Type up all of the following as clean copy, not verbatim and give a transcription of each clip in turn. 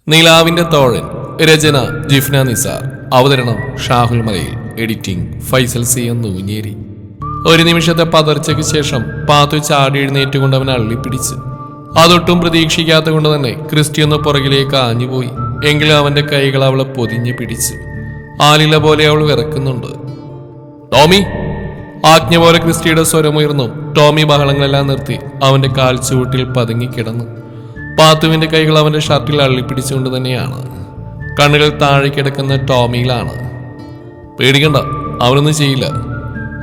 നിലാവിന്റെ തോഴൻ. രചന ജിഫ്ന നിസാർ. അവതരണം ഷാഹുൽ മലയിൽ. Editing Faisal C Nooncheri. ഒരു നിമിഷത്തെ പതർച്ചയ്ക്ക് ശേഷം പാത്തു ചാടി എഴുന്നേറ്റുകൊണ്ട് അവൻ അള്ളിപ്പിടിച്ചു. അതൊട്ടും പ്രതീക്ഷിക്കാത്ത കൊണ്ട് തന്നെ ക്രിസ്റ്റിയൊന്ന് പുറകിലേക്ക് ആഞ്ഞുപോയി. എങ്കിലും അവന്റെ കൈകൾ അവളെ പൊതിഞ്ഞു പിടിച്ചു. ആലില പോലെ അവൾ വിറക്കുന്നുണ്ട്. ടോമി! ആജ്ഞ പോലെ ക്രിസ്റ്റിയുടെ സ്വരമുയർന്നു. ടോമി ബഹളങ്ങളെല്ലാം നിർത്തി അവന്റെ കാൽ ചുവട്ടിൽ പതുങ്ങിക്കിടന്നു. പാത്തുവിന്റെ കൈകൾ അവന്റെ ഷർട്ടിൽ അള്ളിപ്പിടിച്ചുകൊണ്ട് തന്നെയാണ്. കണ്ണുകൾ താഴെ കിടക്കുന്ന ടോമിയിലാണ്. പേടിക്കണ്ട, അവനൊന്നും ചെയ്യില്ല.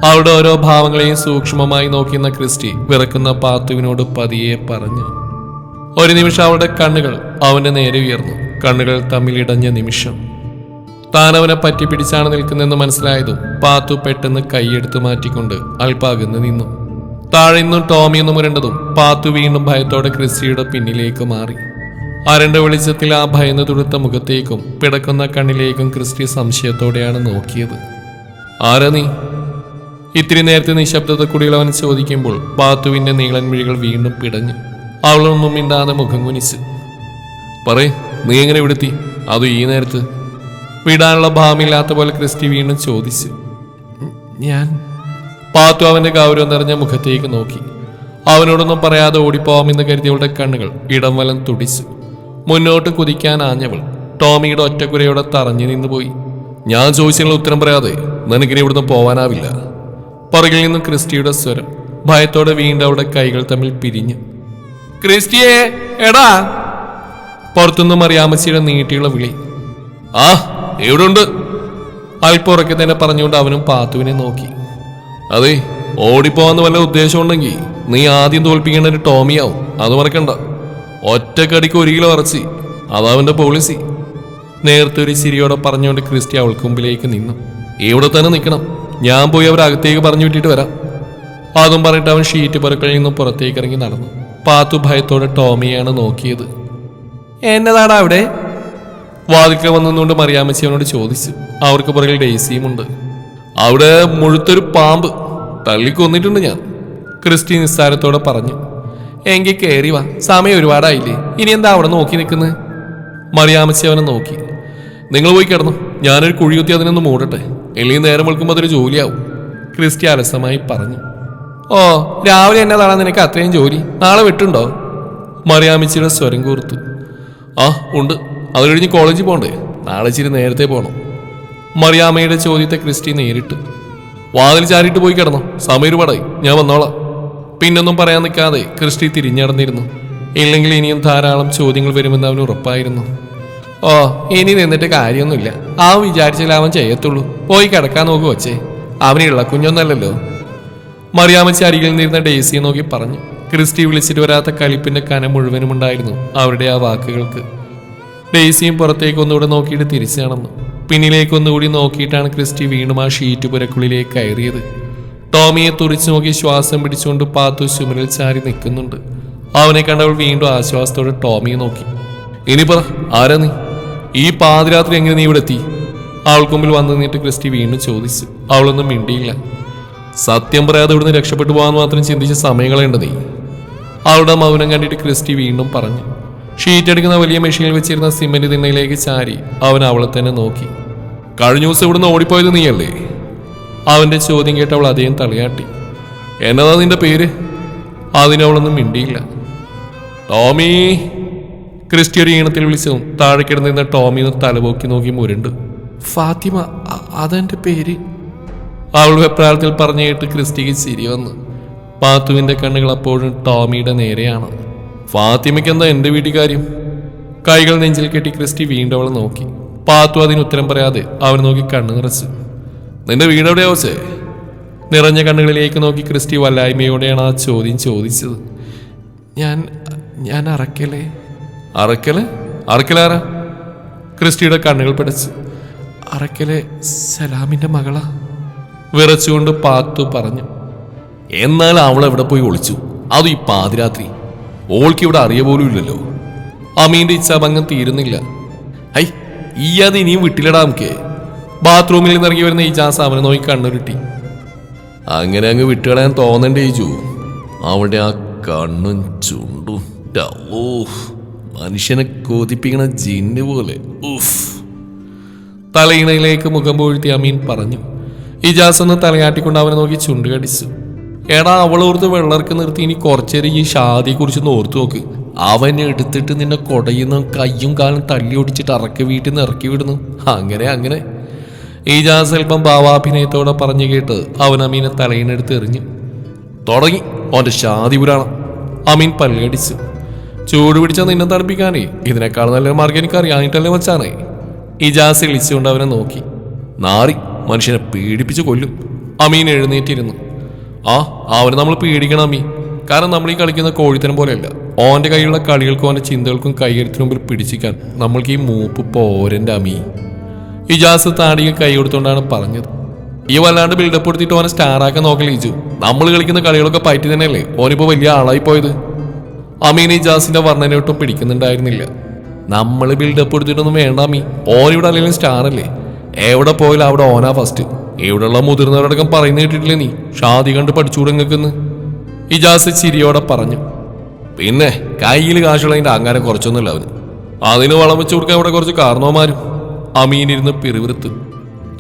അവളുടെ ഓരോ ഭാവങ്ങളെയും സൂക്ഷ്മമായി നോക്കിയുന്ന ക്രിസ്റ്റി വിറക്കുന്ന പാത്തുവിനോട് പതിയെ പറഞ്ഞു. ഒരു നിമിഷം അവളുടെ കണ്ണുകൾ അവന്റെ നേരെ ഉയർന്നു. കണ്ണുകൾ തമ്മിലിടഞ്ഞ നിമിഷം. താൻ അവനെ പറ്റിപ്പിടിച്ചാണ് നിൽക്കുന്നതെന്ന് മനസ്സിലായതും പാത്തു പെട്ടെന്ന് കൈയെടുത്തു മാറ്റിക്കൊണ്ട് അല്പാകന്ന് നിന്നു. താഴെ നിന്നും ടോമി എന്ന് മുരണ്ടതും പാത്തു വീണ്ടും ഭയത്തോടെ ക്രിസ്റ്റിയുടെ പിന്നിലേക്ക് മാറി. അരണ്ട വെളിച്ചത്തിൽ ആ ഭയന്ന് തുടുത്ത മുഖത്തേക്കും പിടക്കുന്ന കണ്ണിലേക്കും ക്രിസ്റ്റി സംശയത്തോടെയാണ് നോക്കിയത്. ആരാ നീ? ഇത്തിരി നേരത്തെ നിശബ്ദത കൂടിയുള്ള അവൻ ചോദിക്കുമ്പോൾ പാത്തുവിന്റെ നീളൻ മിഴികൾ വീണ്ടും പിടഞ്ഞു. അവളൊന്നും മിണ്ടാതെ മുഖം കുനിച്ചു. പറയ്, നീ എങ്ങനെ ഇവിടെത്തി? അത് ഈ നേരത്ത്? വിടാനുള്ള ഭാവമില്ലാത്ത പോലെ ക്രിസ്റ്റി വീണ്ടും ചോദിച്ചു. ഞാൻ പാത്തു അവന്റെ ഗൗരവം നിറഞ്ഞ മുഖത്തേക്ക് നോക്കി. അവനോടൊന്നും പറയാതെ ഓടിപ്പോവാമെന്ന് കരുതിയവളുടെ കണ്ണുകൾ ഇടം വലം തുടിച്ചു. മുന്നോട്ട് കുതിക്കാൻ ആഞ്ഞവൾ ടോമിയുടെ ഒറ്റക്കുരയോടെ തറഞ്ഞു നിന്നുപോയി. ഞാൻ ചോദിച്ചതിനുള്ള ഉത്തരം പറയാതെ നിനക്കിനി ഇവിടുന്ന് പോവാനാവില്ല. പുറകിൽ നിന്നും ക്രിസ്റ്റിയുടെ സ്വരം. ഭയത്തോടെ വീണ്ടും അവളുടെ കൈകൾ തമ്മിൽ പിരിഞ്ഞു. ക്രിസ്റ്റിയെ, എടാ! പുറത്തുനിന്നും അറിയാമച്ചിയുടെ നീട്ടിയുള്ള വിളി. ആ, എവിടെ ഉണ്ട്? അല്പുറക്കെ തന്നെ പറഞ്ഞുകൊണ്ട് അവനും പാത്തുവിനെ നോക്കി. അതെ, ഓടിപ്പോവാന്ന് വല്ല ഉദ്ദേശം ഉണ്ടെങ്കിൽ നീ ആദ്യം തോൽപ്പിക്കേണ്ട ഒരു ടോമിയാവും. അത് മറക്കണ്ട. ഒറ്റക്കടിക്ക് 1 കിലോ ഇറച്ചി, അതവന്റെ പോളിസി. നേരത്തെ ചിരിയോടെ പറഞ്ഞുകൊണ്ട് ക്രിസ്റ്റി അവൾക്ക് മുമ്പിലേക്ക് നിന്നു. ഇവിടെ തന്നെ നിൽക്കണം. ഞാൻ പോയി അവരകത്തേക്ക് പറഞ്ഞു വിട്ടിട്ട് വരാം. അതും പറഞ്ഞിട്ട് അവൻ ഷീറ്റ് പുറക്കളിൽ നിന്നും പുറത്തേക്ക് ഇറങ്ങി നടന്നു. പാത്തു ഭയത്തോടെ ടോമിയാണ് നോക്കിയത്. എന്നതാടാ അവിടെ? വാതിൽക്കൽ വന്നുകൊണ്ട് മറിയാമ്മച്ചി അവനോട് ചോദിച്ചു. അവർക്ക് പുറകിൽ ഡെയ്സിയുമുണ്ട്. അവിടെ മുഴുത്തൊരു പാമ്പ് തള്ളിക്കൊന്നിട്ടുണ്ട് ഞാൻ, ക്രിസ്റ്റി നിസ്സാരത്തോടെ പറഞ്ഞു. എങ്കിൽ കയറി വാ, സമയം ഒരുപാടായില്ലേ? ഇനി എന്താ അവിടെ നോക്കി നിൽക്കുന്നത്? മറിയാമ്മച്ചി അവനെ നോക്കി. നിങ്ങൾ പോയി കിടന്നു, ഞാനൊരു കുഴിയുത്തി അതിനൊന്ന് മൂടട്ടെ, അല്ലെങ്കിൽ നേരം വെളുക്കുമ്പോൾ അതൊരു ജോലിയാവും, ക്രിസ്റ്റി അലസമായി പറഞ്ഞു. ഓ, രാവിലെ എന്നതാണ് നിനക്ക് അത്രയും ജോലി? നാളെ വെട്ടുണ്ടോ? മറിയാമ്മച്ചിയുടെ സ്വരം കൂർത്തു. ആ ഉണ്ട്, അത് കഴിഞ്ഞ് കോളേജിൽ പോകണ്ടേ? നാളെ ഇച്ചിരി നേരത്തെ പോകണം. മറിയാമ്മയുടെ ചോദ്യത്തെ ക്രിസ്റ്റി നേരിട്ട്. വാതിൽ ചാരിയിട്ട് പോയി കിടന്നോ, സമയം ഒരുപാടായി, ഞാൻ വന്നോളാം. പിന്നൊന്നും പറയാൻ നിൽക്കാതെ ക്രിസ്റ്റി തിരിഞ്ഞടന്നിരുന്നു. ഇല്ലെങ്കിൽ ഇനിയും ധാരാളം ചോദ്യങ്ങൾ വരുമെന്ന് അവന് ഉറപ്പായിരുന്നു. ഓ, ഇനി നിന്നിട്ട് കാര്യമൊന്നുമില്ല. അവൻ വിചാരിച്ചാൽ അവൻ ചെയ്യത്തുള്ളൂ. പോയി കിടക്കാൻ നോക്കു വച്ചേ, അവനുള്ള കുഞ്ഞൊന്നല്ലല്ലോ. മറിയാമ്മച്ചി അരികിൽ നിന്നിരുന്ന ഡെയ്സിയെ നോക്കി പറഞ്ഞു. ക്രിസ്റ്റി വിളിച്ചിട്ട് വരാത്ത കലിപ്പിന്റെ കനം മുഴുവനും ഉണ്ടായിരുന്നു അവരുടെ ആ വാക്കുകൾക്ക്. ഡെയ്സിയും പുറത്തേക്ക് ഒന്നുകൂടെ നോക്കിയിട്ട് തിരിച്ചു നടന്നു. പിന്നിലേക്ക് ഒന്നുകൂടി നോക്കിയിട്ടാണ് ക്രിസ്റ്റി വീണ്ടും ആ ഷീറ്റ് പുരക്കുള്ളിലേക്ക് കയറിയത്. ടോമിയെ തുറിച്ചു നോക്കി ശ്വാസം പിടിച്ചുകൊണ്ട് പാത്തു ചുമരിൽ ചാരി നിൽക്കുന്നുണ്ട്. അവനെ കണ്ടവൾ വീണ്ടും ആശ്വാസത്തോടെ ടോമിയെ നോക്കി. ഇനി പറ, ആരാ നീ? ഈ പാതിരാത്രി എങ്ങനെ നീ ഇവിടെ എത്തി? അവൾക്ക് മുമ്പിൽ വന്നു നിന്നിട്ട് ക്രിസ്റ്റി വീണ്ടും ചോദിച്ചു. അവളൊന്നും മിണ്ടിയില്ല. സത്യം പറയാതെ ഇവിടുന്ന് രക്ഷപ്പെട്ടു പോകാൻ മാത്രം ചിന്തിച്ച സമയങ്ങളുണ്ട് നീ. അവളുടെ മൗനം കണ്ടിട്ട് ക്രിസ്റ്റി വീണ്ടും പറഞ്ഞു. ഷീറ്റ് എടുക്കുന്ന വലിയ മെഷീനിൽ വെച്ചിരുന്ന സിമന്റ് തിണ്ണയിലേക്ക് ചാരി അവൻ അവളെ തന്നെ നോക്കി. കഴിഞ്ഞ ദിവസം ഇവിടുന്ന് ഓടിപ്പോയത് നീയല്ലേ? അവന്റെ ചോദ്യം കേട്ട് അവൾ അദ്ദേഹം തലയാട്ടി. എന്നതാ നിന്റെ പേര്? അതിനവളൊന്നും മിണ്ടിയില്ല. ടോമി! ക്രിസ്റ്റി ഒരു ഈണത്തിൽ വിളിച്ചതും താഴെ കിടന്നിരുന്ന ടോമി തലപോക്കി നോക്കി മുരണ്ട്. ഫാത്തിമ, അതെന്റെ പേര്. അവൾ വെപ്രാളത്തിൽ പറഞ്ഞു കേട്ട് ക്രിസ്റ്റിക്ക് ചിരി വന്നു. പാത്തുവിന്റെ കണ്ണുകൾ അപ്പോഴും ടോമിയുടെ നേരെയാണ്. ഫാത്തിമയ്ക്ക് എന്താ എന്റെ വീട്ടിൽ കാര്യം? കൈകൾ നെഞ്ചിൽ കെട്ടി ക്രിസ്റ്റി വീണ്ടും അവളെ നോക്കി. പാത്തു അതിന് ഉത്തരം പറയാതെ അവൻ നോക്കി കണ്ണു നിറച്ചു. നിന്റെ വീടെവിടെയാ വച്ചേ? നിറഞ്ഞ കണ്ണുകളിലേക്ക് നോക്കി ക്രിസ്റ്റി വല്ലായ്മയോടെയാണ് ആ ചോദ്യം ചോദിച്ചത്. ഞാൻ അറക്കലേ. അറക്കല്? അറക്കലാരാ? ക്രിസ്റ്റിയുടെ കണ്ണുകൾ പിടച്ചു. അറക്കലെ സലാമിന്റെ മകളാ, വിറച്ചുകൊണ്ട് പാത്തു പറഞ്ഞു. എന്നാൽ അവൾ എവിടെ പോയി ഒളിച്ചു? അതും ഈ പാതിരാത്രി. ഓൾക്ക് ഇവിടെ അറിയ പോലും ഇല്ലല്ലോ. അമീന്റെ ഇച്ഛാഭംഗം തീരുന്നില്ല. ഹൈ, ഈ അത് ഇനിയും വിട്ടില്ലടാ നമുക്ക്. ബാത്റൂമിൽ നിന്ന് ഇറങ്ങി വരുന്ന ഇജാസ് അവനെ നോക്കി കണ്ണുരുട്ടി. അങ്ങനെ അങ്ങ് വിട്ടുകളയാൻ തോന്നണ്ടേ ഇജു? അവിടെ ആ കണ്ണും ചുണ്ടും മനുഷ്യനെ കൊതിപ്പിക്കണ ജിന്ന് പോലെ. ഉഫ്. തലയിണയിലേക്ക് മുഖം പൊഴുത്തി അമീൻ പറഞ്ഞു. ഇജാസ് ഒന്ന് തലയാട്ടിക്കൊണ്ട് അവനെ നോക്കി ചുണ്ടുകടിച്ചു. എടാ, അവളോർത്ത് വെള്ളർക്ക് നിർത്തി ഇനി കുറച്ചേരം ഈ ഷാദിയെ കുറിച്ചൊന്ന് ഓർത്തു നോക്ക്. അവൻ എടുത്തിട്ട് നിന്നെ കൊടയുന്ന കയ്യും കാലും തള്ളി ഒടിച്ചിട്ട് അറക്കി വീട്ടിൽ നിന്ന് ഇറക്കി വിടുന്നു. അങ്ങനെ ഇജാസ് അല്പം ഭാവാഭിനയത്തോടെ പറഞ്ഞു കേട്ട് അവൻ അമീനെ തലയിണെടുത്ത് എറിഞ്ഞു. തുടങ്ങി അവന്റെ ഷാദി പുരാണം. അമീൻ പല്ലടിച്ചു. ചൂട് പിടിച്ചാൽ നിന്നെ തണുപ്പിക്കാനേ ഇതിനേക്കാൾ നല്ല മാർഗം എനിക്ക് അറിയാനിട്ടല്ലേ വച്ചാണേ. ഇജാസ് ഇളിച്ചുകൊണ്ട് അവനെ നോക്കി. നാറി, മനുഷ്യനെ പീഡിപ്പിച്ച് കൊല്ലും. അമീൻ എഴുന്നേറ്റിരുന്നു. അവനെ നമ്മൾ പേടിക്കണം അമ്മി. കാരണം നമ്മൾ ഈ കളിക്കുന്ന കോഴിത്തരം പോലെയല്ല. ഓന്റെ കയ്യിലുള്ള കളികൾക്കും അവന്റെ ചിന്തകൾക്കും കൈയെടുത്തിന് മുമ്പിൽ പിടിച്ചിക്കാൻ നമ്മൾക്ക് ഈ മൂപ്പ് പോരന്റെ അമ്മി. ഇജാസ് താടിക്ക് കൈ കൊടുത്തോണ്ടാണ് പറഞ്ഞത്. ഈ വല്ലാണ്ട് ബിൽഡപ്പ് കൊടുത്തിട്ട് ഓനെ സ്റ്റാറാക്കാൻ നോക്കല്ലേ ഇജു. നമ്മൾ കളിക്കുന്ന കളികളൊക്കെ പറ്റി തന്നെയല്ലേ ഓനിപ്പോ വലിയ ആളായി പോയത്. അമീൻ ഇജാസിന്റെ വർണ്ണനയൊട്ടും പിടിക്കുന്നുണ്ടായിരുന്നില്ല. നമ്മൾ ബിൽഡപ്പ് കൊടുത്തിട്ടൊന്നും വേണ്ട അമ്മി. ഓനിവിടെ അല്ലെങ്കിലും സ്റ്റാർ അല്ലേ. എവിടെ പോയാലും അവിടെ ഓനാ ഫസ്റ്റ്. ഇവിടെയുള്ള മുതിർന്നവരടക്കം പറയുന്ന കേട്ടിട്ടില്ലേ നീ ഷാദി കണ്ട് പഠിച്ചുകൂടെങ്ങൾക്കെന്ന്. ഇജാസ് ചിരിയോടെ പറഞ്ഞു. പിന്നെ കയ്യിൽ കാശുള്ളതിന്റെ അഹങ്കാരം കുറച്ചൊന്നുമില്ല അവന്. അതിന് വളം വെച്ച് കൊടുക്കാൻ ഇവിടെ കുറച്ച് കാരണവന്മാരും. അമീനിരുന്ന് പിറുവിറുത്ത്.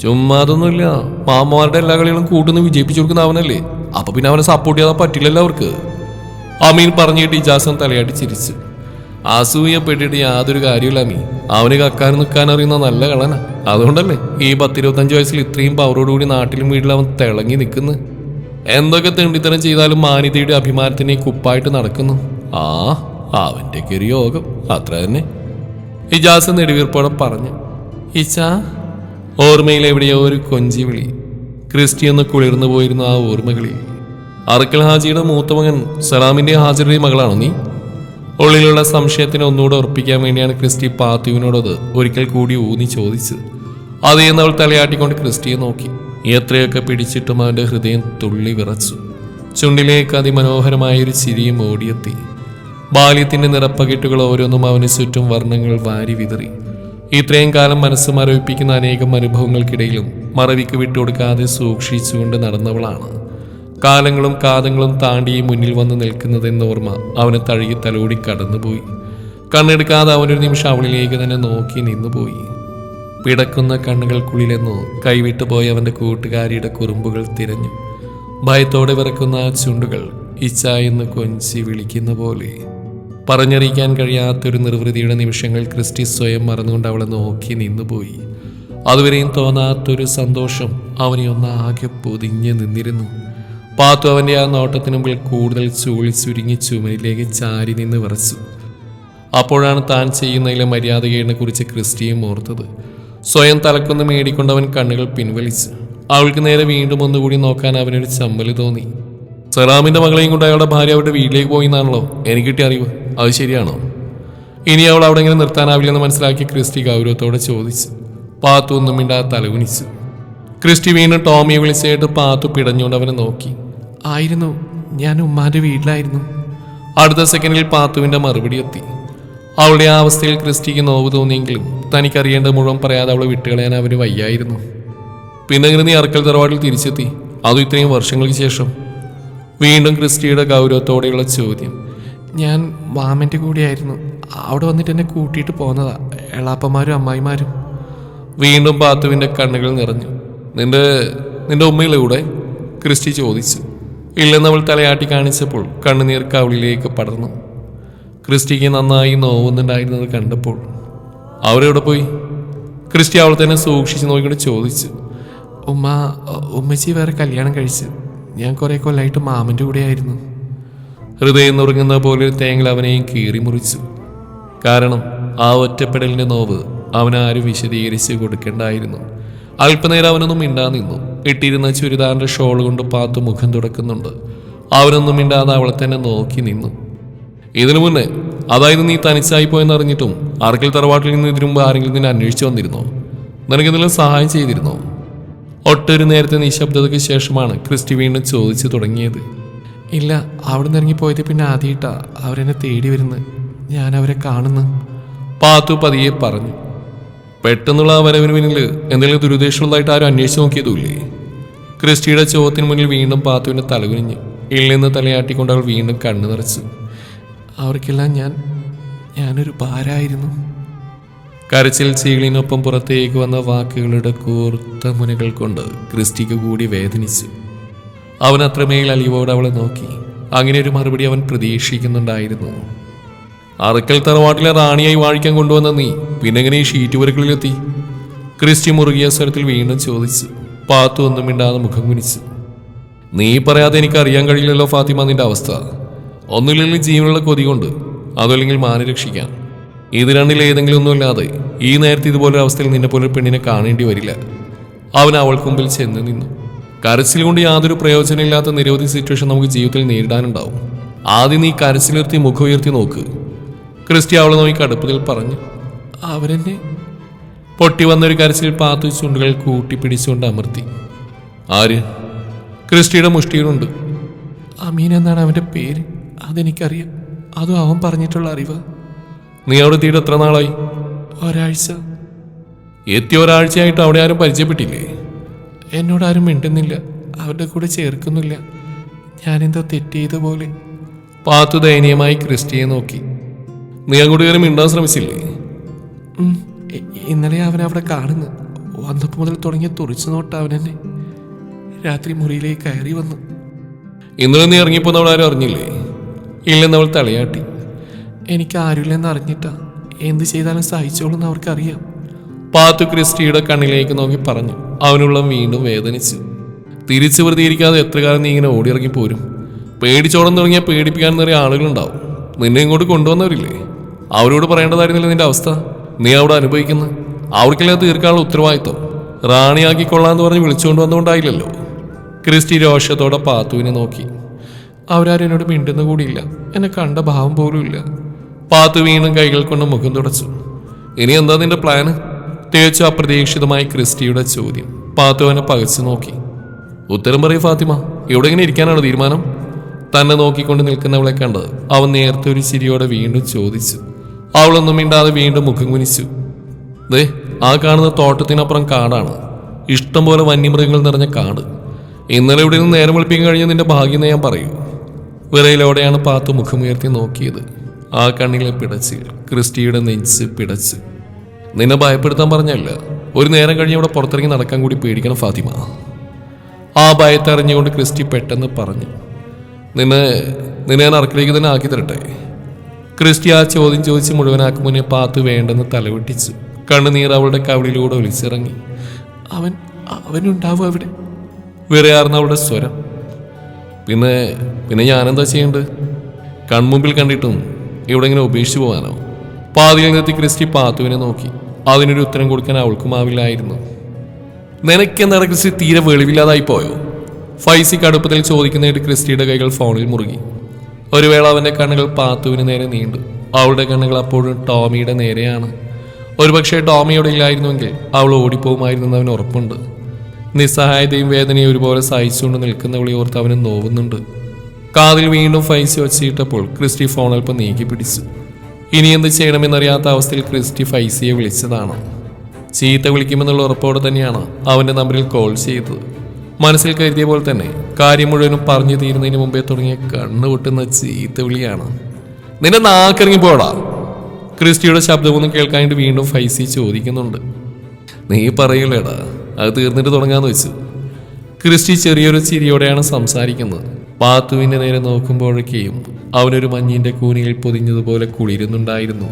ചുമ്മാതൊന്നുമില്ല, മാമ്മമാരുടെ എല്ലാ കളികളും കൂട്ടുന്ന് വിജയിപ്പിച്ചു കൊടുക്കുന്ന അവനല്ലേ. അപ്പൊ പിന്നെ അവനെ സപ്പോർട്ട് ചെയ്യാൻ പറ്റില്ലല്ലോ അവർക്ക്. അമീൻ പറഞ്ഞിട്ട് ഇജാസൻ തലയാട്ടി ചിരിച്ചു. അസൂയപ്പെട്ടിട്ട് യാതൊരു കാര്യമില്ല അമീ. അവന് കക്കാൻ നിൽക്കാൻ അറിയുന്ന നല്ല കളനാ. അതുകൊണ്ടല്ലേ ഈ 10-25 വയസ്സിൽ ഇത്രയും പവറോടുകൂടി നാട്ടിലും വീട്ടിലും അവൻ തിളങ്ങി നിൽക്കുന്നു. എന്തൊക്കെ തെണ്ടിത്തരം ചെയ്താലും മാന്യതയുടെ അഭിമാനത്തിനെ കുപ്പായിട്ട് നടക്കുന്നു. അവന്റെ ഒരു യോഗം അത്ര തന്നെ. ഇജാസ് നെടുവീർപ്പോടെ പറഞ്ഞു. ഇച്ചാ. ഓർമ്മയിൽ എവിടെയോ ഒരു കൊഞ്ചി വിളി. ക്രിസ്റ്റി ഒന്ന് കുളിർന്നു പോയിരുന്നു ആ ഓർമ്മകളിൽ. അറക്കൽ ഹാജിയുടെ മൂത്ത മകൻ സലാമിന്റെ ഹാജറുടെയും മകളാണോ നീ? ഉള്ളിലുള്ള സംശയത്തിന് ഒന്നുകൂടെ ഉറപ്പിക്കാൻ വേണ്ടിയാണ് ക്രിസ്റ്റി പാത്തുവിനോടത് ഒരിക്കൽ കൂടി ഊന്നി ചോദിച്ചത്. അതേന്ന് അവൾ തലയാട്ടിക്കൊണ്ട് ക്രിസ്റ്റിയെ നോക്കി. എത്രയൊക്കെ പിടിച്ചിട്ടും അവന്റെ ഹൃദയം തുള്ളി വിറച്ചു. ചുണ്ടിലേക്ക് അതിമനോഹരമായൊരു ചിരിയും ഓടിയെത്തി. ബാല്യത്തിന്റെ നിറപ്പകിട്ടുകൾ ഓരോന്നും അവന് ചുറ്റും വർണ്ണങ്ങൾ വാരി വിതറി. ഇത്രയും കാലം മനസ്സ് മരവിപ്പിക്കുന്ന അനേകം അനുഭവങ്ങൾക്കിടയിലും മറവിക്ക് വിട്ടുകൊടുക്കാതെ സൂക്ഷിച്ചുകൊണ്ട് നടന്നവളാണ്. കാലങ്ങളും കാതങ്ങളും താണ്ടി മുന്നിൽ വന്ന് നിൽക്കുന്നതെന്ന ഓർമ്മ അവനെ തഴുകി തലോടി കടന്നുപോയി. കണ്ണെടുക്കാതെ അവനൊരു നിമിഷം അവളിലേക്ക് തന്നെ നോക്കി നിന്നുപോയി. പിടക്കുന്ന കണ്ണുകൾക്കുള്ളിലെന്നോ കൈവിട്ടു പോയി അവന്റെ കൂട്ടുകാരിയുടെ കുറുമ്പുകൾ തിരഞ്ഞു. ഭയത്തോടെ വിറക്കുന്ന ആ ചുണ്ടുകൾ ഇച്ഛ എന്ന് കൊഞ്ചി വിളിക്കുന്ന പോലെ. പറഞ്ഞറിയിക്കാൻ കഴിയാത്തൊരു നിർവൃതിയുടെ നിമിഷങ്ങൾ ക്രിസ്റ്റി സ്വയം മറന്നുകൊണ്ട് അവളെ നോക്കി നിന്നുപോയി. അതുവരെയും തോന്നാത്തൊരു സന്തോഷം അവനെ ഒന്നാകെ പൊതിഞ്ഞ് നിന്നിരുന്നു. പാത്തു അവന്റെ ആ നോട്ടത്തിനു മുമ്പിൽ കൂടുതൽ ചൂളി ചുരുങ്ങി ചുമരിലേക്ക് ചാരി നിന്ന് വിറച്ചു. അപ്പോഴാണ് താൻ ചെയ്യുന്നതിലെ മര്യാദകേടിനെ കുറിച്ച് ക്രിസ്റ്റിയും ഓർത്തത്. സ്വയം തലക്കൊന്ന് മേടിക്കൊണ്ടവൻ കണ്ണുകൾ പിൻവലിച്ചു. അവൾക്ക് നേരെ വീണ്ടും ഒന്നുകൂടി നോക്കാൻ അവനൊരു ചമ്മല് തോന്നി. സലാമിന്റെ മകളെയും കൊണ്ട് അയാളുടെ ഭാര്യ അവരുടെ വീട്ടിലേക്ക് പോയി എന്നാണല്ലോ എനിക്ക് കിട്ടിയ അറിവ്. അത് ശരിയാണോ? ഇനി അവൾ അവിടെ ഇങ്ങനെ നിർത്താനാവില്ലെന്ന് മനസ്സിലാക്കി ക്രിസ്റ്റി ഗൗരവത്തോടെ ചോദിച്ചു. പാത്തു ഒന്നും മിണ്ടാതെ തലകുനിച്ചു. ക്രിസ്റ്റി വീണ്ടും ടോമിയെ വിളിച്ചായിട്ട് പാത്തു പിടഞ്ഞുകൊണ്ട് അവനെ നോക്കി. ആയിരുന്നു, ഞാൻ ഉമ്മാന്റെ വീട്ടിലായിരുന്നു. അടുത്ത സെക്കൻഡിൽ പാത്തുവിന്റെ മറുപടി എത്തി. അവളുടെ ആ അവസ്ഥയിൽ ക്രിസ്റ്റിക്ക് നോവ് തോന്നിയെങ്കിലും തനിക്കറിയേണ്ടത് മുഴുവൻ പറയാതെ അവളെ വിട്ടുകളയാൻ അവന് വയ്യായിരുന്നു. പിന്നെ ഇങ്ങനെ നീ അറക്കൽ തറവാട്ടിൽ തിരിച്ചെത്തി, അതും ഇത്രയും വർഷങ്ങൾക്ക് ശേഷം? വീണ്ടും ക്രിസ്റ്റിയുടെ ഗൗരവത്തോടെയുള്ള ചോദ്യം. ഞാൻ മാമന്റെ കൂടെയായിരുന്നു. അവിടെ വന്നിട്ട് എന്നെ കൂട്ടിയിട്ട് പോന്നതാ, എളാപ്പന്മാരും അമ്മായിമാരും. വീണ്ടും പാത്തുവിന്റെ കണ്ണുകൾ നിറഞ്ഞു. നിന്റെ ഉമ്മയിലെ കൂടെ? ക്രിസ്റ്റി ചോദിച്ചു. ഇല്ലെന്ന് അവൾ തലയാട്ടി കാണിച്ചപ്പോൾ കണ്ണുനീർ കവിളിലേക്ക് പടർന്നു. ക്രിസ്റ്റിക്ക് നന്നായി നോവുന്നുണ്ടായിരുന്നത് കണ്ടപ്പോൾ. അവരെവിടെ പോയി? ക്രിസ്റ്റി അവൾ തന്നെ സൂക്ഷിച്ച് നോക്കിക്കൊണ്ട് ചോദിച്ചു. ഉമ്മച്ചി വേറെ കല്യാണം കഴിച്ചു. ഞാൻ കുറെ കൊല്ലമായിട്ട് മാമന്റെ കൂടെയായിരുന്നു. ഹൃദയം നുറുങ്ങുന്ന പോലെ തേങ്ങൽ അവനെയും കീറി മുറിച്ചു. കാരണം ആ ഒറ്റപ്പെടലിന്റെ നോവ് അവനാരും വിശദീകരിച്ച് കൊടുക്കേണ്ടായിരുന്നു. അല്പനേരം അവനൊന്നും മിണ്ടാ നിന്നു. ഇട്ടിരുന്ന ചുരിദാറിന്റെ ഷോൾ കൊണ്ട് പാത്തു മുഖം തുടക്കുന്നുണ്ട്. അവനൊന്നും മിണ്ടാതെ അവളെ തന്നെ നോക്കി നിന്നു. ഇതിനു മുന്നേ, അതായത് നീ തനിച്ചായി പോയെന്ന് അറിഞ്ഞിട്ടും അറക്കൽ തറവാട്ടിൽ നിന്ന് ഇതിനു മുമ്പ് ആരെങ്കിലും നിന്നെ അന്വേഷിച്ചു വന്നിരുന്നോ? നിനക്കെന്തെങ്കിലും സഹായം ചെയ്തിരുന്നോ? ഒട്ടൊരു നേരത്തെ നിശബ്ദതയ്ക്ക് ശേഷമാണ് ക്രിസ്റ്റി വീണ്ടും ചോദിച്ചു തുടങ്ങിയത്. ഇല്ല, അവിടെ നിന്ന് ഇറങ്ങിപ്പോയത് പിന്നെ ആദ്യമായിട്ടാ അവരെന്നെ തേടി വരുന്നത്. ഞാൻ അവരെ കാണുന്നു. പാത്തു പതിയെ പറഞ്ഞു. പെട്ടെന്നുള്ള ആ വരവിന് പിന്നിൽ എന്തെങ്കിലും ദുരുദ്ദേശമുള്ളതായിട്ട് ആരും അന്വേഷിച്ച് നോക്കിയതുമില്ലേ? ക്രിസ്റ്റിയുടെ ചോദ്യത്തിന് മുന്നിൽ വീണ്ടും പാത്തുവിന്റെ തലകുനിഞ്ഞു. ഇല്ലെന്ന് തലയാട്ടിക്കൊണ്ട് അവൾ വീണ്ടും കണ്ണു നിറച്ചു. അവർക്കെല്ലാം ഞാൻ ഞാനൊരു ഭാരമായിരുന്നു. കരച്ചിൽ ചീളിനൊപ്പം പുറത്തേക്ക് വന്ന വാക്കുകളുടെ കൂർത്ത മുനകൾ കൊണ്ട് ക്രിസ്റ്റിക്ക് കൂടി വേദനിച്ചു. അവൻ അത്രമേൽ അലിവോട് അവളെ നോക്കി. അങ്ങനെ ഒരു മറുപടി അവൻ പ്രതീക്ഷിക്കുന്നുണ്ടായിരുന്നു. അറക്കൽ തറവാട്ടിലെ റാണിയായി വാഴിക്കാൻ കൊണ്ടുവന്ന നീ പിന്നെങ്ങനെ ഈ ഷീറ്റ് വരകളിലെത്തി? ക്രിസ്റ്റി മുറുകിയ സ്വരത്തിൽ വീണ്ടും ചോദിച്ചു. പാത്തു ഒന്നും മിണ്ടാതെ മുഖം കുനിച്ചു. നീ പറയാതെ എനിക്ക് അറിയാൻ കഴിയില്ലല്ലോ ഫാത്തിമ നിന്റെ അവസ്ഥ. ഒന്നുമില്ലെങ്കിൽ ജീവനുള്ള കൊതി കൊണ്ട്, അതല്ലെങ്കിൽ മാനെ രക്ഷിക്കാൻ. ഇത് രണ്ടിൽ ഏതെങ്കിലും ഒന്നുമില്ലാതെ ഈ നേരത്തെ ഇതുപോലൊരു അവസ്ഥയിൽ നിന്നെ പോലെ പെണ്ണിനെ കാണേണ്ടി വരില്ല. അവൻ അവൾക്ക് മുമ്പിൽ ചെന്ന് നിന്നു. കരച്ചിൽ കൊണ്ട് യാതൊരു പ്രയോജനമില്ലാത്ത നിരവധി സിറ്റുവേഷൻ നമുക്ക് ജീവിതത്തിൽ നേരിടാനുണ്ടാവും. ആദ്യം നീ കരച്ചിലുയർത്തി മുഖം ഉയർത്തി നോക്ക്. ക്രിസ്റ്റി അവളെ നോക്കി കടുപ്പത്തിൽ പറഞ്ഞു. അവരെന്നെ പൊട്ടി വന്നൊരു കരച്ചിൽ പാത്തു ചുണ്ടുകൾ കൂട്ടിപ്പിടിച്ചുകൊണ്ട് അമർത്തി. ആര്? ക്രിസ്റ്റിയുടെ മുഷ്ടിയിലുണ്ട്. അമീൻ എന്നാണ് അവൻ്റെ പേര്. അതെനിക്കറിയാം. അതും അവൻ പറഞ്ഞിട്ടുള്ള അറിവ്. നീ അവിടെ എത്തിയിട്ട് എത്ര നാളായി? ഒരാഴ്ച. എത്തിയ ഒരാഴ്ചയായിട്ട് അവിടെ ആരും പരിചയപ്പെട്ടില്ലേ? എന്നോട് ആരും മിണ്ടുന്നില്ല, അവരുടെ കൂടെ ചേർക്കുന്നില്ല. ഞാനെന്തോ തെറ്റ് ചെയ്ത പോലെ. പാത്തു ദയനീയമായി ക്രിസ്റ്റിയെ നോക്കി. നീ അങ്ങോട്ട് കയറി മിണ്ടാൻ ശ്രമിച്ചില്ലേ? ഇന്നലെ അവൻ അവിടെ കാണുന്നു. വന്നപ്പോൾ മുതൽ തുടങ്ങിയ തുറിച്ചു നോട്ട അവനെന്നെ. രാത്രി മുറിയിലേക്ക് കയറി വന്നു. ഇന്നലെ നീ ഇറങ്ങിയപ്പോൾ നമ്മൾ ആരും അറിഞ്ഞില്ലേ? ഇല്ലെന്ന് അവൾ തലയാട്ടി. എനിക്ക് ആരുമില്ലെന്ന് അറിഞ്ഞിട്ടാ. എന്ത് ചെയ്താലും സഹിച്ചോളൂന്ന് അവർക്കറിയാം. പാത്തു ക്രിസ്റ്റിയുടെ കണ്ണിലേക്ക് നോക്കി പറഞ്ഞു. അവനുള്ള വീണ്ടും വേദനിച്ചു. തിരിച്ചു പ്രതികരിക്കാതെ എത്ര കാലം നീ ഇങ്ങനെ ഓടിയിറങ്ങി പോരും? പേടിച്ചോടം തുടങ്ങിയാൽ പേടിപ്പിക്കാൻ നിറയെ ആളുകളുണ്ടാവും. നിന്നെ ഇങ്ങോട്ട് കൊണ്ടുവന്നവരില്ലേ? അവരോട് പറയേണ്ടതായിരുന്നില്ല നിന്റെ അവസ്ഥ. നീ അവിടെ അനുഭവിക്കുന്ന അവർക്കെല്ലാം തീർക്കാനുള്ള ഉത്തരവാദിത്വം റാണിയാക്കിക്കൊള്ളാന്ന് പറഞ്ഞ് വിളിച്ചുകൊണ്ട് വന്നുകൊണ്ടായില്ലല്ലോ. ക്രിസ്റ്റി രോഷത്തോടെ പാത്തുവിനെ നോക്കി. അവരാരും എന്നോട് മിണ്ടുന്ന കൂടിയില്ല. എന്നെ കണ്ട ഭാവം പോലും ഇല്ല. പാത്തു വീണ്ടും കൈകൾ കൊണ്ട് മുഖം തുടച്ചു. ഇനി എന്താ നിന്റെ പ്ലാന്? തികച്ചും അപ്രതീക്ഷിതമായി ക്രിസ്റ്റിയുടെ ചോദ്യം. പാത്തു അവനെ പകച്ചു നോക്കി. ഉത്തരം പറയും ഫാത്തിമ. ഇവിടെ ഇങ്ങനെ ഇരിക്കാനാണ് തീരുമാനം? തന്നെ നോക്കിക്കൊണ്ട് നിൽക്കുന്നവളെ കണ്ട് അവൻ നേരത്തെ ഒരു ചിരിയോടെ വീണ്ടും ചോദിച്ചു. അവളൊന്നും മിണ്ടാതെ വീണ്ടും മുഖം കുനിച്ചു. ദേ, ആ കാണുന്ന തോട്ടത്തിനപ്പുറം കാടാണ്. ഇഷ്ടം പോലെ വന്യമൃഗങ്ങൾ നിറഞ്ഞ കാട്. ഇന്നലെ ഇവിടെ നിന്ന് നേരം വെളുപ്പിക്കാൻ കഴിഞ്ഞ നിന്റെ ഭാഗ്യം ഞാൻ പറയൂ. വിറയിലോടെയാണ് പാത്തു മുഖമുയർത്തി നോക്കിയത്. ആ കണ്ണിലെ പിടച്ചിൽ ക്രിസ്റ്റിയുടെ നെഞ്ച് പിടച്ച്. നിന്നെ ഭയപ്പെടുത്താൻ പറഞ്ഞല്ല, ഒരു നേരം കഴിഞ്ഞ് ഇവിടെ പുറത്തിറങ്ങി നടക്കാൻ കൂടി പേടിക്കണം ഫാത്തിമ. ആ ഭയത്തെ അറിഞ്ഞുകൊണ്ട് ക്രിസ്റ്റി പെട്ടെന്ന് പറഞ്ഞു. നിന്നെ ഞാൻ അറക്കിലേക്ക് തന്നെ ആക്കി തരട്ടെ? ക്രിസ്റ്റി ആ ചോദ്യം ചോദിച്ച് മുഴുവനാക്കും മുന്നേ പാത്തു വേണ്ടെന്ന് തലവെട്ടിച്ചു. കണ്ണുനീർ അവളുടെ കവിളിലൂടെ ഒലിച്ചിറങ്ങി. അവനുണ്ടാവും അവിടെ. വിറയാർന്ന അവളുടെ സ്വരം. പിന്നെ ഞാനെന്താ ചെയ്യേണ്ടത്? കൺമുമ്പിൽ കണ്ടിട്ടും ഇവിടെ ഇങ്ങനെ ഉപേക്ഷിച്ചു പോകാനോ? പാതിയിൽ നിർത്തി ക്രിസ്റ്റി പാത്തുവിനെ നോക്കി. അതിനൊരു ഉത്തരം കൊടുക്കാൻ അവൾക്കും ആവില്ലായിരുന്നു. നിനക്കെന്താണ് ക്രിസ്റ്റി തീരെ വെളിവില്ലാതായി പോയോ? ഫൈസി കടുപ്പത്തിൽ ചോദിക്കുന്നതായിട്ട് ക്രിസ്റ്റിയുടെ കൈകൾ ഫോണിൽ മുറുകി. ഒരു വേള അവന്റെ കണ്ണുകൾ പാത്തുവിന് നേരെ നീണ്ടു. അവളുടെ കണ്ണുകൾ അപ്പോഴും ടോമിയുടെ നേരെയാണ്. ഒരുപക്ഷെ ടോമിയോടെ ഇല്ലായിരുന്നുവെങ്കിൽ അവൾ ഓടിപ്പോകുമായിരുന്നെന്ന് അവന് ഉറപ്പുണ്ട്. നിസ്സഹായതയും വേദനയും ഒരുപോലെ സഹിച്ചുകൊണ്ട് നിൽക്കുന്നവളെ ഓർത്ത് അവന് നോവുന്നുണ്ട്. കാതിൽ വീണ്ടും ഫൈസി വച്ചിട്ടപ്പോൾ ക്രിസ്റ്റി ഫോൺ അല്പം നീക്കി പിടിച്ചു. ഇനി എന്ത് ചെയ്യണമെന്നറിയാത്ത അവസ്ഥയിൽ ക്രിസ്റ്റി ഫൈസിയെ വിളിച്ചതാണ്. ചീത്ത വിളിക്കുമെന്നുള്ള ഉറപ്പോടെ തന്നെയാണ് അവന്റെ നമ്പറിൽ കോൾ ചെയ്തത്. മനസ്സിൽ കരുതിയ പോലെ തന്നെ കാര്യം മുഴുവനും പറഞ്ഞു തീരുന്നതിന് മുമ്പേ തുടങ്ങിയ കണ്ണു പൊട്ടുന്ന ചീത്ത വിളിയാണ്. നിന്റെ നാക്കിറങ്ങി പോടാ. ക്രിസ്റ്റിയുടെ ശബ്ദമൊന്നും കേൾക്കാനായിട്ട് വീണ്ടും ഫൈസി ചോദിക്കുന്നുണ്ട്. നീ പറയില്ലേടാ, അത് തീർന്നിട്ട് തുടങ്ങാന്ന് വെച്ചു. ക്രിസ്റ്റി ചെറിയൊരു ചിരിയോടെയാണ് സംസാരിക്കുന്നത്. പാത്തുവിന്റെ നേരെ നോക്കുമ്പോഴൊക്കെയും അവനൊരു മഞ്ഞിന്റെ കൂനിയിൽ പൊതിഞ്ഞതുപോലെ കുളിരുന്നുണ്ടായിരുന്നു.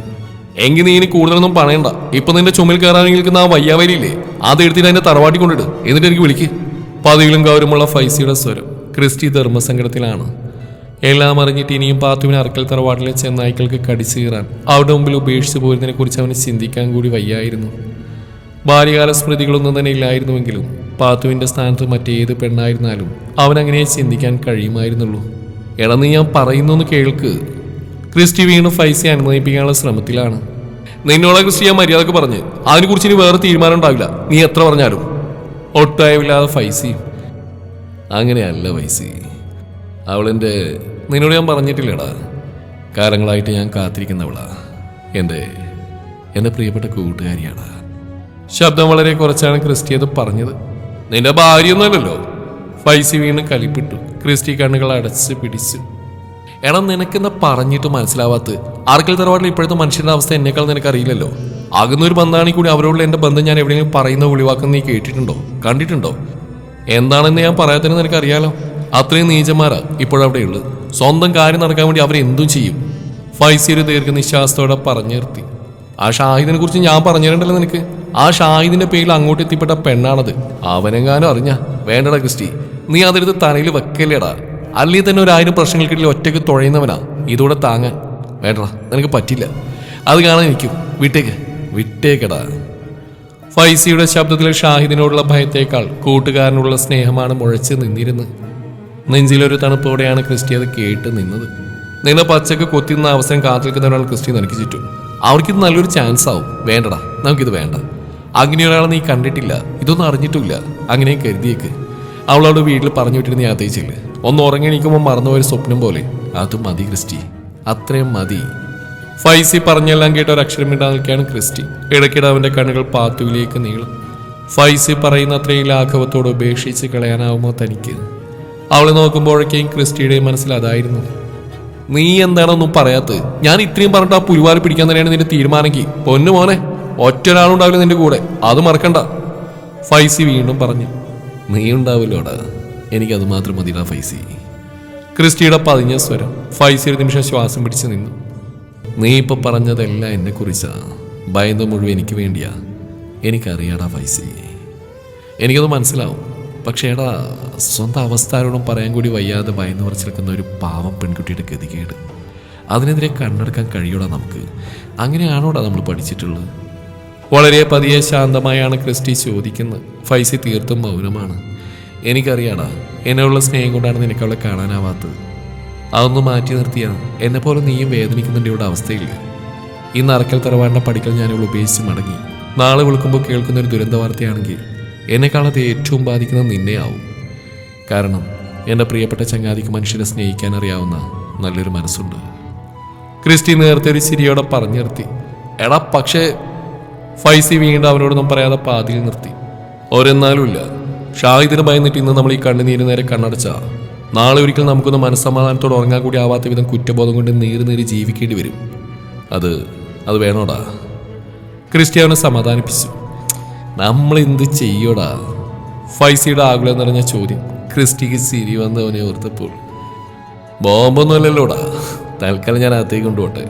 എങ്കിൽ നീ ഇനി കൂടുതലൊന്നും പണയണ്ട. ഇപ്പൊ നിന്റെ ചുമൽ കയറാൻ നിൽക്കുന്ന ആ വയ്യാവലിയില്ലേ, അത് എടുത്തിട്ട് അതിന്റെ തറവാട്ടി കൊണ്ടിട്ട് എന്നിട്ട് എനിക്ക് വിളിക്ക്. പതിവിലും ഗൗരവമുള്ള ഫൈസിയുടെ സ്വരം. ക്രിസ്റ്റി ധർമ്മസങ്കടത്തിലാണ്. എല്ലാം അറിഞ്ഞിട്ട് ഇനിയും പാത്തുവിനെ അറക്കൽ തറവാട്ടിലെ ചെന്നായ്ക്കൾക്ക് കടിച്ചു കീറാൻ അവരുടെ മുമ്പിൽ ഉപേക്ഷിച്ചു പോയതിനെ കുറിച്ച് അവന് ചിന്തിക്കാൻ കൂടി വയ്യായിരുന്നു. ബാല്യകാല സ്മൃതികളൊന്നും തന്നെ ഇല്ലായിരുന്നുവെങ്കിലും പാത്തുവിന്റെ സ്ഥാനത്ത് മറ്റേത് പെണ്ണായിരുന്നാലും അവനങ്ങനെ ചിന്തിക്കാൻ കഴിയുമായിരുന്നുള്ളൂ. എടാ, നീ ഞാൻ പറയുന്നൊന്ന് കേൾക്ക്. ക്രിസ്റ്റി വീണ്ടും ഫൈസിയെ അനുനയിപ്പിക്കാനുള്ള ശ്രമത്തിലാണ്. നിന്നോളെ ക്രിസ്റ്റി ഞാൻ മര്യാദക്ക് പറഞ്ഞ് അതിനെക്കുറിച്ച് ഇനി വേറെ തീരുമാനം ഉണ്ടാവില്ല, നീ എത്ര പറഞ്ഞാലും. ഒട്ടായവില്ലാതെ ഫൈസി. അങ്ങനെയല്ല ഫൈസി, അവളെൻ്റെ നിന്നോട് ഞാൻ പറഞ്ഞിട്ടില്ലടാ, കാലങ്ങളായിട്ട് ഞാൻ കാത്തിരിക്കുന്നവളാ. എൻ്റെ പ്രിയപ്പെട്ട കൂട്ടുകാരിയാണ്. ശബ്ദം വളരെ കുറച്ചാണ് ക്രിസ്റ്റി അത് പറഞ്ഞത്. നിന്റെ ഭാര്യയൊന്നുമല്ലല്ലോ. ഫൈസി വീണ്ടും കലിപ്പിട്ടു. ക്രിസ്റ്റി കണ്ണുകൾ അടച്ച് പിടിച്ചു. എടാ നിനക്കെന്താ പറഞ്ഞിട്ട് മനസ്സിലാവാത്ത? ആർക്കൽ തറവാട്ടിൽ ഇപ്പോഴത്തെ മനുഷ്യരുടെ അവസ്ഥ എന്നെക്കാൾ നിനക്കറിയില്ലല്ലോ. ആകുന്നൊരു ബന്ധമാണെങ്കിൽ കൂടി അവരോടുള്ള എൻ്റെ ബന്ധം ഞാൻ എവിടെയെങ്കിലും പറയുന്ന ഒളിവാക്കുന്ന നീ കേട്ടിട്ടുണ്ടോ, കണ്ടിട്ടുണ്ടോ? എന്താണെന്ന് ഞാൻ പറയാത്തതിന് നിനക്കറിയാലോ. അത്രയും നീചന്മാരാ ഇപ്പോഴവിടെയുള്ളത്. സ്വന്തം കാര്യം നടക്കാൻ വേണ്ടി അവരെന്തും ചെയ്യും. ഫൈസി ഒരു ദീർഘനിശ്വാസത്തോടെ പറഞ്ഞു നിർത്തി. ആ ഷാഹിദിനെ കുറിച്ച് ഞാൻ പറഞ്ഞിട്ടുണ്ടല്ലോ നിനക്ക്. ആ ഷാഹിദിന്റെ പേരിൽ അങ്ങോട്ട് എത്തിപ്പെട്ട പെണ്ണാണത്. അവനെങ്ങാനും അറിഞ്ഞ വേണ്ടടാ ക്രിസ്റ്റി, നീ അതെടുത്ത് തലയിൽ വെക്കല്ലേടാ. അല്ലെങ്കിൽ തന്നെ 1000 പ്രശ്നങ്ങൾക്കിടയിൽ ഒറ്റയ്ക്ക് തുഴയുന്നവനാ ഇതൂടെ താങ്ങാൻ. വേണ്ടടാ, നിനക്ക് പറ്റില്ല. അത് കാണാൻ എനിക്കും. വിട്ടേക്കടാ. ഫൈസിയുടെ ശബ്ദത്തിൽ ഷാഹിദിനോടുള്ള ഭയത്തേക്കാൾ കൂട്ടുകാരനുള്ള സ്നേഹമാണ് മുഴച്ച് നിന്നിരുന്നത്. നെഞ്ചിലൊരു തണുപ്പോടെയാണ് ക്രിസ്റ്റി അത് കേട്ട് നിന്നത്. നിന്നെ പച്ചക്ക് കൊത്തിന്ന അവസരം കാത്തിരിക്കുന്നവരാണ് ക്രിസ്റ്റി നിനക്ക് ചുറ്റും. അവർക്കിത് നല്ലൊരു ചാൻസ് ആവും. വേണ്ടടാ, നമുക്കിത് വേണ്ട. അങ്ങനെ ഒരാളെ നീ കണ്ടിട്ടില്ല, ഇതൊന്നും അറിഞ്ഞിട്ടില്ല. അങ്ങനെ കരുതിയേക്ക്. അവളോട് വീട്ടിൽ പറഞ്ഞു വിട്ടിട്ട് നീ ആത്തേച്ചില്ല. ഒന്ന് ഉറങ്ങി എണീക്കുമ്പോൾ മറന്നുപോയൊരു സ്വപ്നം പോലെ. അത് മതി ക്രിസ്റ്റി, അത്രയും മതി. ഫൈസി പറഞ്ഞെല്ലാം കേട്ട ഒരു അക്ഷരം ഇടാൻ നിൽക്കുകയാണ് ക്രിസ്റ്റി. ഇടയ്ക്കിടെ അവന്റെ കണ്ണുകൾ പാത്തുവിലേക്ക് നീളും. ഫൈസി പറയുന്ന അത്രയും ലാഘവത്തോട് ഉപേക്ഷിച്ച് കളയാനാവുമോ തനിക്ക്? അവളെ നോക്കുമ്പോഴേക്കും ക്രിസ്റ്റിയുടെ മനസ്സിൽ അതായിരുന്നു. നീ എന്താണൊന്നും പറയാത്തത്? ഞാൻ ഇത്രയും പറഞ്ഞിട്ട് ആ പുലിവാരി പിടിക്കാൻ തന്നെയാണ് നിന്റെ തീരുമാനമെങ്കിൽ പൊന്നു മോനെ, ഒറ്റൊരാളുണ്ടാവില്ല നിന്റെ കൂടെ, അത് മറക്കണ്ട. ഫൈസി വീണ്ടും പറഞ്ഞു. നീ ഉണ്ടാവില്ലോടാ, എനിക്കത് മാത്രം മതിടാ ഫൈസി. ക്രിസ്റ്റിയുടെ പതിഞ്ഞ സ്വരം. ഫൈസി ഒരു നിമിഷം ശ്വാസം പിടിച്ച് നിന്നു. നീ ഇപ്പൊ പറഞ്ഞതെല്ലാം എന്നെ കുറിച്ചാ. ഭയന്ന് മുഴുവൻ എനിക്ക് വേണ്ടിയാ. എനിക്കറിയാടാ ഫൈസി, എനിക്കത് മനസ്സിലാവും. പക്ഷേ എടാ, സ്വന്തം അവസ്ഥാരോടും പറയാൻ കൂടി വയ്യാതെ ഭയന്ന് പറിച്ച് നിൽക്കുന്ന ഒരു പാവം പെൺകുട്ടിയുടെ ഗതികേട്, അതിനെതിരെ കണ്ണെടുക്കാൻ കഴിയൂടാ നമുക്ക്? അങ്ങനെയാണോടാ നമ്മൾ പഠിച്ചിട്ടുള്ളത്? വളരെ പതിയെ ശാന്തമായാണ് ക്രിസ്റ്റി ചോദിക്കുന്നത്. ഫൈസി തീർത്തും മൗനമാണ്. എനിക്കറിയാടാ, എന്നോടുള്ള സ്നേഹം കൊണ്ടാണ് നിനക്ക് അവളെ കാണാനാവാത്തത്. അതൊന്ന് മാറ്റി നിർത്തിയാണ് എന്നെപ്പോലെ നീയും വേദനിക്കുന്നുണ്ട് ഇവിടെ അവസ്ഥയിൽ. ഇന്ന് അറക്കൽ തറവാടിൻ്റെ പഠിക്കൽ ഞാനിവിടെ ഉപേക്ഷിച്ച് മടങ്ങി. നാളെ വിളിക്കുമ്പോൾ കേൾക്കുന്ന ഒരു ദുരന്ത വാർത്തയാണെങ്കിൽ എന്നെക്കാളത് ഏറ്റവും ബാധിക്കുന്നത് നിന്നെയാവും. കാരണം എൻ്റെ പ്രിയപ്പെട്ട ചങ്ങാതിക്ക് മനുഷ്യരെ സ്നേഹിക്കാൻ അറിയാവുന്ന നല്ലൊരു മനസ്സുണ്ട്. ക്രിസ്റ്റി നേരത്തെ ഒരു ചിരിയോടെ പറഞ്ഞു നിർത്തി. എടാ പക്ഷേ ഫൈസി വീണ്ടും അവനോടൊന്നും പറയാതെ പാതിയിൽ നിർത്തി. ഒരെന്നാലും ഇല്ല. ഷാഹിദിന് ഭയന്നിട്ട് ഇന്ന് നമ്മൾ ഈ കണ്ണുനീര് നേരെ കണ്ണടച്ചാ നാളെ ഒരിക്കൽ നമുക്കൊന്ന് മനസ്സമാധാനത്തോടെ ഉറങ്ങാൻ കൂടി ആവാത്ത വിധം കുറ്റബോധം കൊണ്ട് നീറി ജീവിക്കേണ്ടി വരും. അത് വേണോടാ. ക്രിസ്റ്റി അവനെ സമാധാനിപ്പിച്ചു. നമ്മൾ എന്ത് ചെയ്യോടാ? ഫൈസിയുടെ ആകുലം നിറഞ്ഞ ചോദ്യം ക്രിസ്റ്റിക്ക് ചിരി വന്നവനെ ഓർത്തപ്പോൾ. ബോംബൊന്നുമല്ലല്ലോടാ. തൽക്കാലം ഞാൻ അകത്തേക്ക് കൊണ്ടുപോട്ടെ.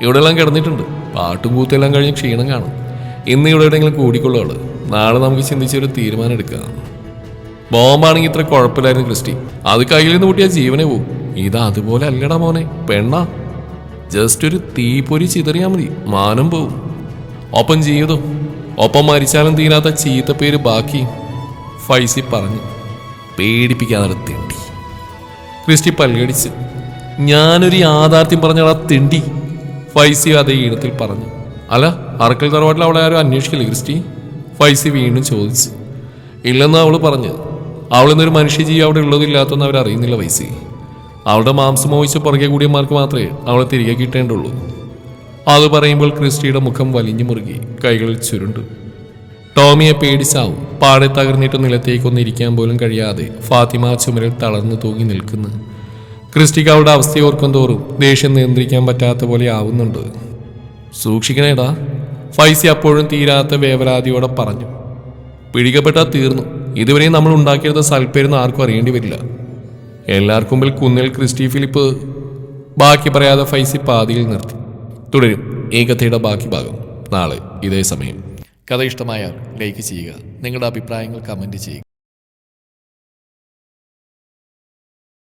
ഇവിടെയെല്ലാം കിടന്നിട്ടുണ്ട്. പാട്ടും കൂത്തെല്ലാം കഴിഞ്ഞ് ക്ഷീണം കാണും. ഇന്ന് ഇവിടെ എവിടെയെങ്കിലും കൂടിക്കൊള്ളുള്ളൂ. നാളെ നമുക്ക് ചിന്തിച്ചൊരു തീരുമാനം എടുക്കാം. ബോംബാണെങ്കിൽ ഇത്ര കുഴപ്പമില്ലായിരുന്നു ക്രിസ്റ്റി. അത് കയ്യിൽ നിന്ന് കൂട്ടിയാൽ ജീവനെ പോവും. ഇത് അതുപോലെ അല്ലടാ മോനെ, പെണ്ണാ. ജസ്റ്റ് ഒരു തീപ്പൊരി ചിതറിയാൽ മതി, മാനം പോവും. ഒപ്പം ജീവിതം, ഒപ്പം മരിച്ചാലും തീരാത്ത ചീത്ത പേര് ബാക്കി. ഫൈസി പറഞ്ഞു. പേടിപ്പിക്കാതെ തിണ്ടി. ക്രിസ്റ്റി പല്ലടിച്ച്. ഞാനൊരു യാഥാർത്ഥ്യം പറഞ്ഞാൽ തിണ്ടി. ഫൈസി അതേ ഈണത്തിൽ പറഞ്ഞു. അല്ല, അറക്കൽ തറവാട്ടിൽ അവളെ ആരും അന്വേഷിക്കില്ല ക്രിസ്റ്റി? ഫൈസി വീണ്ടും ചോദിച്ചു. ഇല്ലെന്നാ അവള് പറഞ്ഞു. അവളെന്നൊരു മനുഷ്യജീവി അവിടെ ഉള്ളതില്ലാത്തെന്ന് അവരറിയുന്നില്ല ഫൈസി. അവളുടെ മാംസം മോഹിച്ച് പുറകെ കൂടിയമാർക്ക് മാത്രമേ അവളെ തിരികെ കിട്ടേണ്ടുള്ളൂ. അത് പറയുമ്പോൾ ക്രിസ്റ്റിയുടെ മുഖം വലിഞ്ഞു മുറുകി, കൈകളിൽ ചുരുണ്ടു. ടോമിയെ പേടിച്ചാവും. പാടെ തകർന്നിട്ട് നിലത്തേക്കൊന്നിരിക്കാൻ പോലും കഴിയാതെ ഫാത്തിമ ചുമരിൽ തളർന്നു തൂങ്ങി നിൽക്കുന്നു. ക്രിസ്റ്റിക്ക് അവളുടെ അവസ്ഥയോർക്കും തോറും ദേഷ്യം നിയന്ത്രിക്കാൻ പറ്റാത്ത പോലെ ആവുന്നുണ്ട്. സൂക്ഷിക്കണേടാ, ഫൈസി അപ്പോഴും തീരാത്ത വേവലാതിയോടെ പറഞ്ഞു. പിടിക്കപ്പെട്ടാൽ തീർന്നു. ഇതുവരെയും നമ്മൾ ഉണ്ടാക്കിയെടുത്ത സൽപ്പേരെന്ന് ആർക്കും അറിയേണ്ടി വരില്ല. എല്ലാവർക്കും മുമ്പിൽ കുന്നിൽ ക്രിസ്റ്റി ഫിലിപ്പ്. ബാക്കി പറയാതെ ഫൈസി പാതിയിൽ നിർത്തി. തുടരും ഈ കഥയുടെ ബാക്കി ഭാഗം നാളെ ഇതേ സമയം. കഥ ഇഷ്ടമായാൽ ലൈക്ക് ചെയ്യുക. നിങ്ങളുടെ അഭിപ്രായങ്ങൾ കമൻറ്റ് ചെയ്യുക.